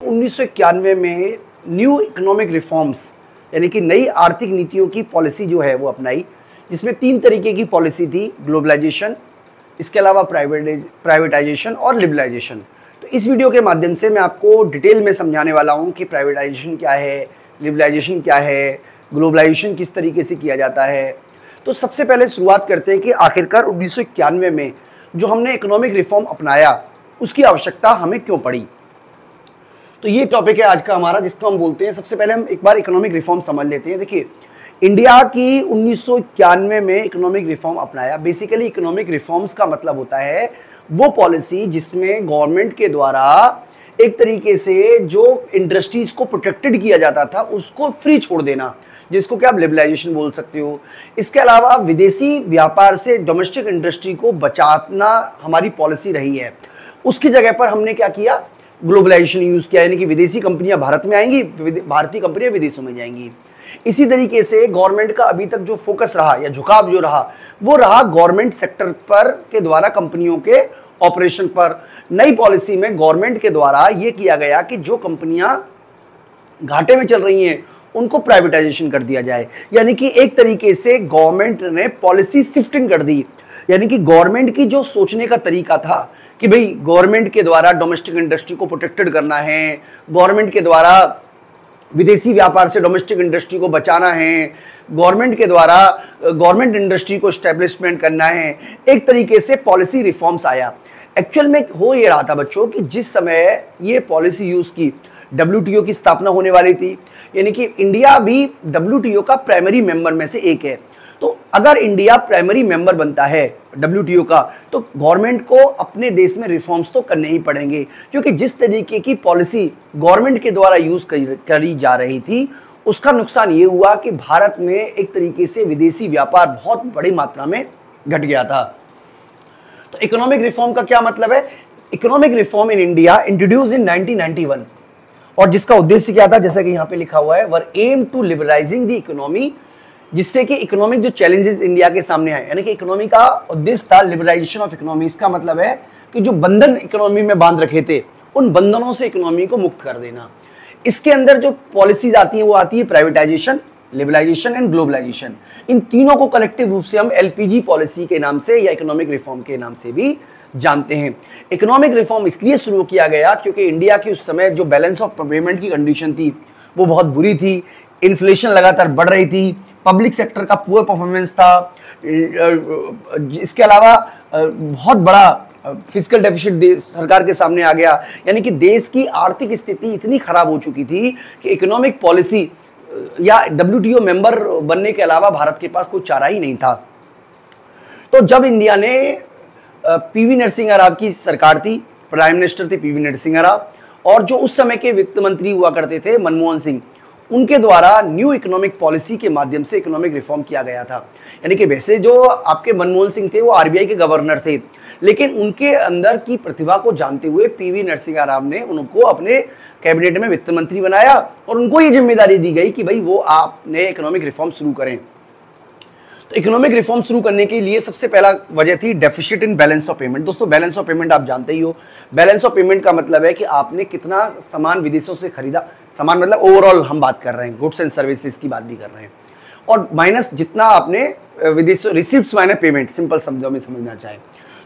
1991 में new economic reforms यानी कि नई आर्थिक नीतियों की पॉलिसी जो है वो अपनाई, जिसमें 3 तरीके की पॉलिसी थी, ग्लोबलाइजेशन, इसके अलावा प्राइवेटाइजेशन और लिबरलाइजेशन। तो इस वीडियो के माध्यम से मैं आपको डिटेल में समझाने वाला हूँ कि प्राइवेटाइजेशन क्या है, लिबरलाइजेशन क्या है, ग्लोबलाइजेशन किस तरीके से किया जाता है। तो सबसे पहले शुरुआत करते हैं कि आखिरकार 1991 में जो हमने इकोनॉमिक रिफॉर्म अपनाया उसकी आवश्यकता हमें क्यों पड़ी। तो ये टॉपिक है आज का हमारा, जिसको हम बोलते हैं। सबसे पहले हम एक बार इकोनॉमिक रिफॉर्म समझ लेते हैं। देखिए, इंडिया की 1991 में इकोनॉमिक रिफॉर्म अपनाया। बेसिकली इकोनॉमिक रिफॉर्म्स का मतलब होता है वो पॉलिसी जिसमें गवर्नमेंट के द्वारा एक तरीके से जो इंडस्ट्रीज को प्रोटेक्टेड किया जाता था उसको फ्री छोड़ देना, जिसको क्या आप लिबरलाइजेशन बोल सकते हो। इसके अलावा विदेशी व्यापार से डोमेस्टिक इंडस्ट्री को बचाना हमारी पॉलिसी रही है। उसकी जगह पर हमने क्या किया, ग्लोबलाइजेशन यूज किया, यानी कि विदेशी कंपनियां भारत में आएंगी, भारतीय कंपनियां विदेशों में जाएंगी। इसी तरीके से गवर्नमेंट का अभी तक जो फोकस रहा या झुकाव जो रहा वो रहा गवर्नमेंट सेक्टर पर के द्वारा कंपनियों के ऑपरेशन पर। नई पॉलिसी में गवर्नमेंट के द्वारा ये किया गया कि जो कंपनियां घाटे में चल रही हैं उनको प्राइवेटाइजेशन कर दिया जाए, यानी कि एक तरीके से गवर्नमेंट ने पॉलिसी शिफ्टिंग कर दी। यानी कि गवर्नमेंट की जो सोचने का तरीका था कि भाई गवर्नमेंट के द्वारा डोमेस्टिक इंडस्ट्री को प्रोटेक्टेड करना है, गवर्नमेंट के द्वारा विदेशी व्यापार से डोमेस्टिक इंडस्ट्री को बचाना है, गवर्नमेंट के द्वारा गवर्नमेंट इंडस्ट्री को एस्टेब्लिशमेंट करना है, एक तरीके से पॉलिसी रिफॉर्म्स आया। एक्चुअल में हो ये रहा था बच्चों कि जिस समय ये पॉलिसी यूज की, WTO की स्थापना होने वाली थी, यानी कि इंडिया भी WTO का प्राइमरी मेंबर में से एक है। तो अगर इंडिया प्राइमरी मेंबर बनता है WTO का, तो गवर्नमेंट को अपने देश में रिफॉर्म्स तो करने ही पड़ेंगे, क्योंकि जिस तरीके की पॉलिसी गवर्नमेंट के द्वारा यूज करी जा रही थी उसका नुकसान ये हुआ कि भारत में एक तरीके से विदेशी व्यापार बहुत बड़ी मात्रा में घट गया था। तो इकोनॉमिक रिफॉर्म का क्या मतलब है? Economic reform in India introduce इन 1991, और जिसका उद्देश्य क्या था, जैसा कि यहाँ पे लिखा हुआ है, वर M to liberalising the economy, जिससे कि इकोनॉमिक जो चैलेंजेस इंडिया के सामने आए, यानी कि इकोनॉमी का उद्देश्य था लिबरलाइजेशन ऑफ इकोनॉमी। इसका मतलब है कि जो बंधन इकोनॉमी में बांध रखे थे उन बंधनों से इकोनॉमी को मुक्त कर देना। इसके अंदर जो पॉलिसीज आती है वो आती है प्राइवेटाइजेशन, लिबरलाइजेशन एंड ग्लोबलाइजेशन। इन तीनों को कलेक्टिव रूप से हम LPG पॉलिसी के नाम से या इकोनॉमिक रिफॉर्म के नाम से भी जानते हैं। इकोनॉमिक रिफॉर्म इसलिए शुरू किया गया क्योंकि इंडिया की उस समय जो बैलेंस ऑफ पेमेंट की कंडीशन थी वो बहुत बुरी थी, इन्फ्लेशन लगातार बढ़ रही थी, पब्लिक सेक्टर का पुअर परफॉर्मेंस था, इसके अलावा बहुत बड़ा फिजिकल डेफिसिट सरकार के सामने आ गया। यानी कि देश की आर्थिक स्थिति इतनी खराब हो चुकी थी कि इकोनॉमिक पॉलिसी या WTO मेंबर बनने के अलावा भारत के पास कोई चारा ही नहीं था। तो जब इंडिया ने PV नरसिम्हा राव की सरकार थी, प्राइम मिनिस्टर थे PV नरसिम्हा राव, और जो उस समय के वित्त मंत्री हुआ करते थे मनमोहन सिंह, उनके द्वारा न्यू इकोनॉमिक पॉलिसी के माध्यम से इकोनॉमिक रिफॉर्म किया गया था। यानी कि वैसे जो आपके मनमोहन सिंह थे वो RBI के गवर्नर थे, लेकिन उनके अंदर की प्रतिभा को जानते हुए PV नरसिम्हा राव ने उनको अपने कैबिनेट में वित्त मंत्री बनाया और उनको ये जिम्मेदारी दी गई कि भाई वो आपने इकोनॉमिक रिफॉर्म शुरू करें। तो इकोनॉमिक रिफॉर्म शुरू करने के लिए सबसे पहला वजह थी deficit in balance of payment. दोस्तों, बैलेंस ऑफ पेमेंट आप जानते ही हो। बैलेंस ऑफ पेमेंट का मतलब है कि आपने कितना सामान विदेशों से खरीदा, सामान मतलब ओवरऑल हम बात कर रहे हैं, गुड्स एंड सर्विसेज की बात भी कर रहे हैं, और माइनस जितना आपने विदेशों रिसिप्ट्स माइनस पेमेंट, सिंपल शब्दों में समझना चाहें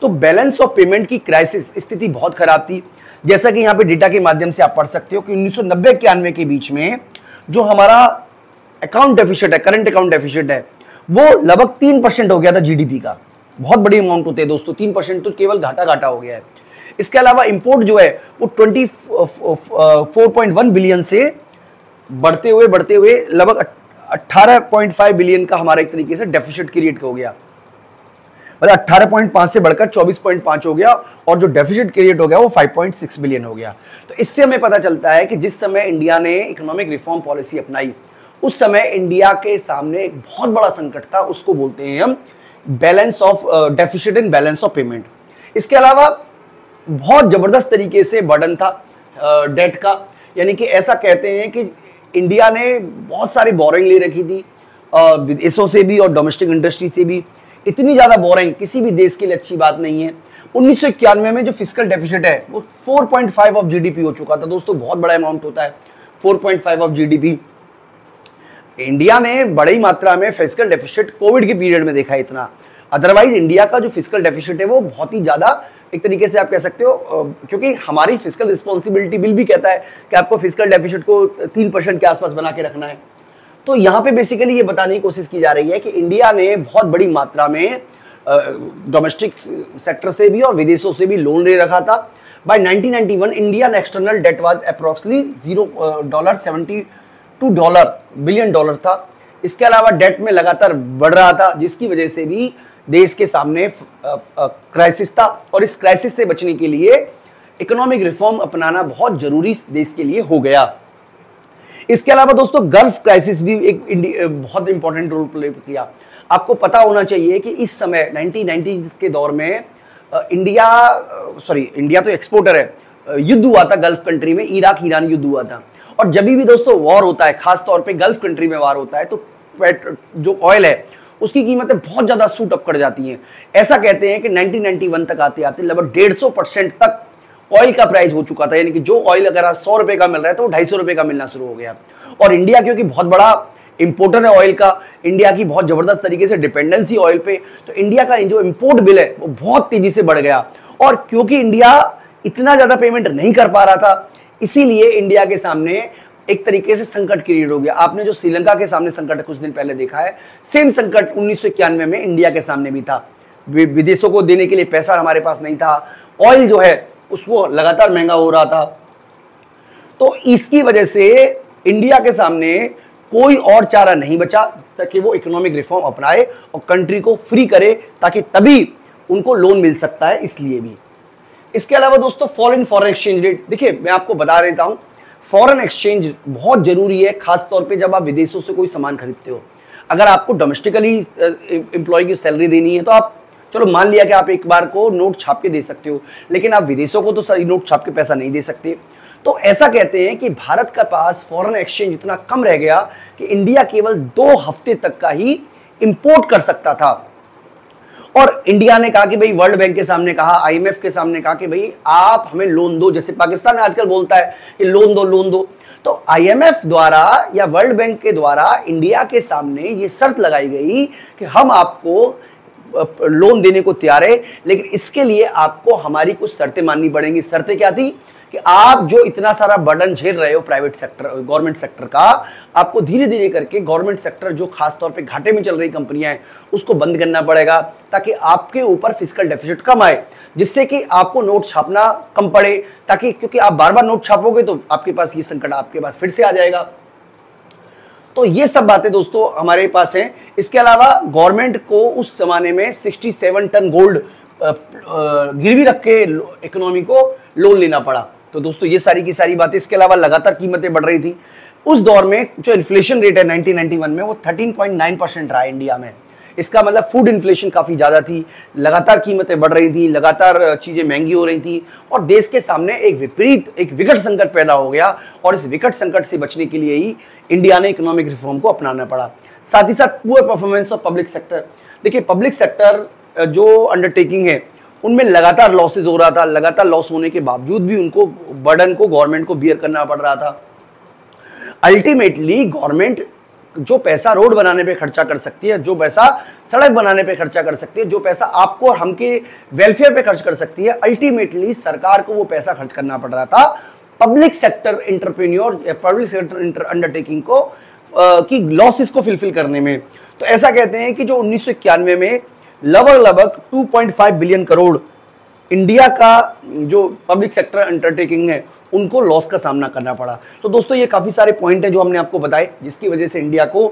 तो बैलेंस ऑफ पेमेंट की क्राइसिस स्थिति बहुत खराब थी। जैसा कि यहाँ पे डेटा के माध्यम से आप पढ़ सकते हो कि 1990-91 के बीच में जो हमारा अकाउंट डेफिसिट है, करंट अकाउंट डेफिसिट है, वो लगभग 3% हो गया था GDP का। बहुत बड़ी अमाउंट होते हैं दोस्तों, 3% तो केवल घाटा हो गया है। इसके अलावा इंपोर्ट जो है वो 24.1 बिलियन से बढ़ते हुए लगभग 18.5 बिलियन का हमारा एक तरीके से डेफिसिट क्रिएट हो गया। मतलब 18.5 से बढ़कर 24.5 हो गया, और जो डेफिसिट क्रिएट हो गया वो 5.6 बिलियन हो गया। तो इससे हमें पता चलता है कि जिस समय इंडिया ने इकोनॉमिक रिफॉर्म पॉलिसी अपनाई उस समय इंडिया के सामने एक बहुत बड़ा संकट था, उसको बोलते हैं हम balance of deficit in balance of payment. इसके अलावा बहुत जबरदस्त तरीके से बर्डन था डेट का, यानी कि ऐसा कहते हैं कि इंडिया ने बहुत सारी बोरिंग ले रखी थी विदेशों से भी और डोमेस्टिक इंडस्ट्री से भी। इतनी ज़्यादा बोरिंग किसी भी देश के लिए अच्छी बात नहीं है। 1991 में जो फिस्कल डेफिसिट है वो 4.5 ऑफ जीडीपी हो चुका था। दोस्तों बहुत बड़ा अमाउंट होता है 4.5 ऑफ जीडीपी। इंडिया ने बड़ी मात्रा में फिस्कल डेफिसिट कोविड के पीरियड में देखा है इतना, अदरवाइज इंडिया का जो फिस्कल डेफिसिट है वो बहुत ही ज्यादा, एक तरीके से आप कह सकते हो, क्योंकि हमारी फिस्कल रिस्पॉन्सिबिलिटी बिल भी कहता है कि आपको फिस्कल डेफिसिट को 3% के आसपास बना के रखना है। तो यहाँ पे बेसिकली ये बताने की कोशिश की जा रही है कि इंडिया ने बहुत बड़ी मात्रा में डोमेस्टिक सेक्टर से भी और विदेशों से भी लोन ले रखा था। By 1991 Indian external debt was approximately $0.72 billion था। इसके अलावा डेट में लगातार बढ़ रहा था, जिसकी वजह से भी देश के सामने क्राइसिस था, और इस क्राइसिस से बचने के लिए इकोनॉमिक रिफॉर्म अपनाना बहुत जरूरी देश के लिए हो गया। इसके अलावा दोस्तों गल्फ क्राइसिस भी एक बहुत इंपॉर्टेंट रोल प्ले किया। आपको पता होना चाहिए कि इस समय 1990s के दौर में इंडिया तो एक्सपोर्टर है, युद्ध हुआ था गल्फ कंट्री में, इराक ईरान युद्ध हुआ था। और जब भी दोस्तों वॉर होता है, खास तौर पे गल्फ कंट्री में वॉर होता है, तो जो ऑयल है उसकी कीमतें बहुत ज्यादा शूट अप कर जाती हैं। ऐसा कहते हैं कि 1991 तक आते आते लगभग 150% तक ऑयल का प्राइस हो चुका था, यानी कि जो ऑयल अगर 100 रुपए का मिल रहा है तो वो 250 रुपए का मिलना शुरू हो गया। और इंडिया क्योंकि बहुत बड़ा इंपोर्टर है ऑयल का, इंडिया की बहुत जबरदस्त तरीके से डिपेंडेंसी ऑयल पे, तो इंडिया का जो इंपोर्ट बिल है वो बहुत तेजी से बढ़ गया। और क्योंकि इंडिया इतना ज्यादा पेमेंट नहीं कर पा रहा था, इसीलिए इंडिया के सामने एक तरीके से संकट क्रिएट हो गया। आपने जो श्रीलंका के सामने संकट कुछ दिन पहले देखा है, सेम संकट 1991 में इंडिया के सामने भी था। विदेशों को देने के लिए पैसा हमारे पास नहीं था, ऑयल जो है उसको लगातार महंगा हो रहा था। तो इसकी वजह से इंडिया के सामने कोई और चारा नहीं बचा ताकि वो इकोनॉमिक रिफॉर्म अपनाए और कंट्री को फ्री करे, ताकि तभी उनको लोन मिल सकता है, इसलिए भी। इसके अलावा दोस्तों फॉरेन एक्सचेंज रेट, देखिए मैं आपको बता देता हूं, फॉरेन एक्सचेंज बहुत जरूरी है, खास तौर पे जब आप विदेशों से कोई सामान खरीदते हो। अगर आपको डोमेस्टिकली एम्प्लॉय की सैलरी देनी है तो आप चलो मान लिया कि आप एक बार को नोट छाप के दे सकते हो, लेकिन आप विदेशों को तो सही नोट छाप के पैसा नहीं दे सकते। तो ऐसा कहते हैं कि भारत का पास फॉरेन एक्सचेंज इतना कम रह गया कि इंडिया केवल 2 हफ्ते तक का ही इंपोर्ट कर सकता था। और इंडिया ने कहा कि भाई, वर्ल्ड बैंक के सामने कहा, IMF के सामने कहा कि भाई आप हमें लोन दो, जैसे पाकिस्तान आजकल बोलता है कि लोन दो। तो IMF द्वारा या वर्ल्ड बैंक के द्वारा इंडिया के सामने ये शर्त लगाई गई कि हम आपको लोन देने को तैयार है, लेकिन इसके लिए आपको हमारी कुछ शर्तें माननी पड़ेंगी। शर्तें क्या थी कि आप जो इतना सारा बर्डन झेल रहे हो प्राइवेट सेक्टर, गवर्नमेंट सेक्टर का, आपको धीरे धीरे करके गवर्नमेंट सेक्टर जो खास तौर पे घाटे में चल रही कंपनियां हैं उसको बंद करना पड़ेगा, ताकि आपके ऊपर फिस्कल डेफिसिट कम आए, जिससे कि आपको नोट छापना कम पड़े, ताकि क्योंकि आप बार बार नोट छापोगे तो आपके पास ये संकट आपके पास फिर से आ जाएगा। तो ये सब बातें दोस्तों हमारे पास हैं। इसके अलावा गवर्नमेंट को उस जमाने में 67 टन गोल्ड गिरवी रख के इकोनॉमी को लोन लेना पड़ा। तो दोस्तों ये सारी की सारी बातें, इसके अलावा लगातार कीमतें बढ़ रही थी। उस दौर में जो इन्फ्लेशन रेट है 1991 में वो 13.9% रहा इंडिया में। इसका मतलब फूड इन्फ्लेशन काफी ज्यादा थी, लगातार कीमतें बढ़ रही थी, लगातार चीजें महंगी हो रही थी, और देश के सामने एक विकट संकट पैदा हो गया। और इस विकट संकट से बचने के लिए ही इंडिया ने इकोनॉमिक रिफॉर्म को अपनाना पड़ा। साथ ही साथ poor performance of public sector, देखिए पब्लिक सेक्टर जो अंडरटेकिंग है उनमें लगातार लॉसेज हो रहा था, लगातार लॉस होने के बावजूद भी उनको बर्डन को गवर्नमेंट को बियर करना पड़ रहा था। अल्टीमेटली गवर्नमेंट जो पैसा रोड बनाने पे खर्चा कर सकती है, जो पैसा सड़क बनाने पे खर्चा कर सकती है, जो पैसा आपको और हमके वेलफेयर पे खर्च कर सकती है, अल्टीमेटली सरकार को वो पैसा खर्च करना पड़ रहा था पब्लिक सेक्टर एंटरप्रेन्योर या पब्लिक सेक्टर अंडरटेकिंग को की लॉसेस को फुलफिल करने में। तो ऐसा कहते हैं कि जो 1991 में लगभग 2.5 बिलियन करोड़ इंडिया का जो पब्लिक सेक्टर अंडरटेकिंग है उनको लॉस का सामना करना पड़ा। तो दोस्तों ये काफ़ी सारे पॉइंट हैं जो हमने आपको बताए, जिसकी वजह से इंडिया को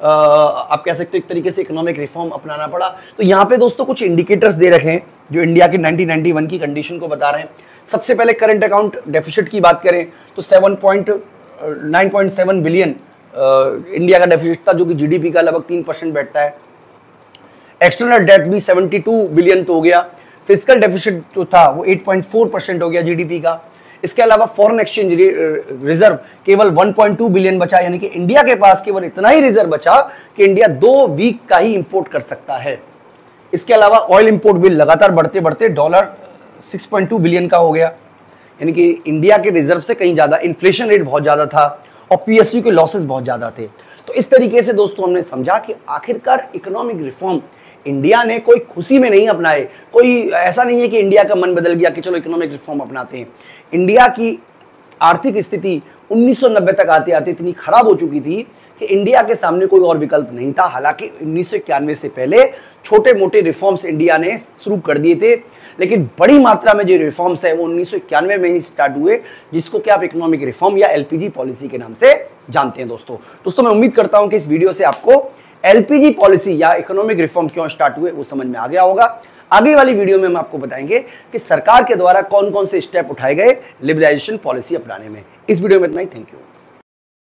आप कह सकते हो एक तरीके से इकोनॉमिक रिफॉर्म अपनाना पड़ा। तो यहाँ पे दोस्तों कुछ इंडिकेटर्स दे रखे हैं जो इंडिया के 1991 की कंडीशन को बता रहे हैं। सबसे पहले करंट अकाउंट डेफिसिट की बात करें तो 9.7 बिलियन इंडिया का डेफिसिट था, जो कि GDP का लगभग 3% बैठता है। एक्सटर्नल डेट भी 72 बिलियन तो हो गया। फिजिकल डेफिसिट जो था वो 8.4% हो गया GDP का। इसके अलावा फॉरेन एक्सचेंज रिजर्व केवल 1.2 बिलियन बचा, यानी कि इंडिया के पास केवल इतना ही रिजर्व बचा कि इंडिया 2 वीक का ही इंपोर्ट कर सकता है। इसके अलावा ऑयल इंपोर्ट बिल लगातार बढ़ते बढ़ते 6.2 बिलियन का हो गया, यानी कि इंडिया के रिजर्व से कहीं ज़्यादा। इन्फ्लेशन रेट बहुत ज़्यादा था और पीएसयू के लॉसेस बहुत ज़्यादा थे। तो इस तरीके से दोस्तों हमने समझा कि आखिरकार इकोनॉमिक रिफॉर्म इंडिया ने कोई खुशी में नहीं अपनाए, कोई ऐसा नहीं है कि इंडिया का मन बदल गया कि चलो इकोनॉमिक रिफॉर्म अपनाते हैं। इंडिया की आर्थिक स्थिति 1990 तक आते आते इतनी खराब हो चुकी थी कि इंडिया के सामने कोई और विकल्प नहीं था। हालांकि 1991 से पहले छोटे मोटे रिफॉर्म्स इंडिया ने शुरू कर दिए थे, लेकिन बड़ी मात्रा में जो रिफॉर्म्स है वो 1991 में ही स्टार्ट हुए, जिसको कि आप इकोनॉमिक रिफॉर्म या एलपीजी पॉलिसी के नाम से जानते हैं। दोस्तों मैं उम्मीद करता हूं कि इस वीडियो से आपको एलपीजी पॉलिसी या इकोनॉमिक रिफॉर्म क्यों स्टार्ट हुए वो समझ में आ गया होगा। आगे वाली वीडियो में हम आपको बताएंगे कि सरकार के द्वारा कौन कौन से स्टेप उठाए गए लिबरलाइजेशन पॉलिसी अपनाने में। इस वीडियो में इतना ही। Thank you.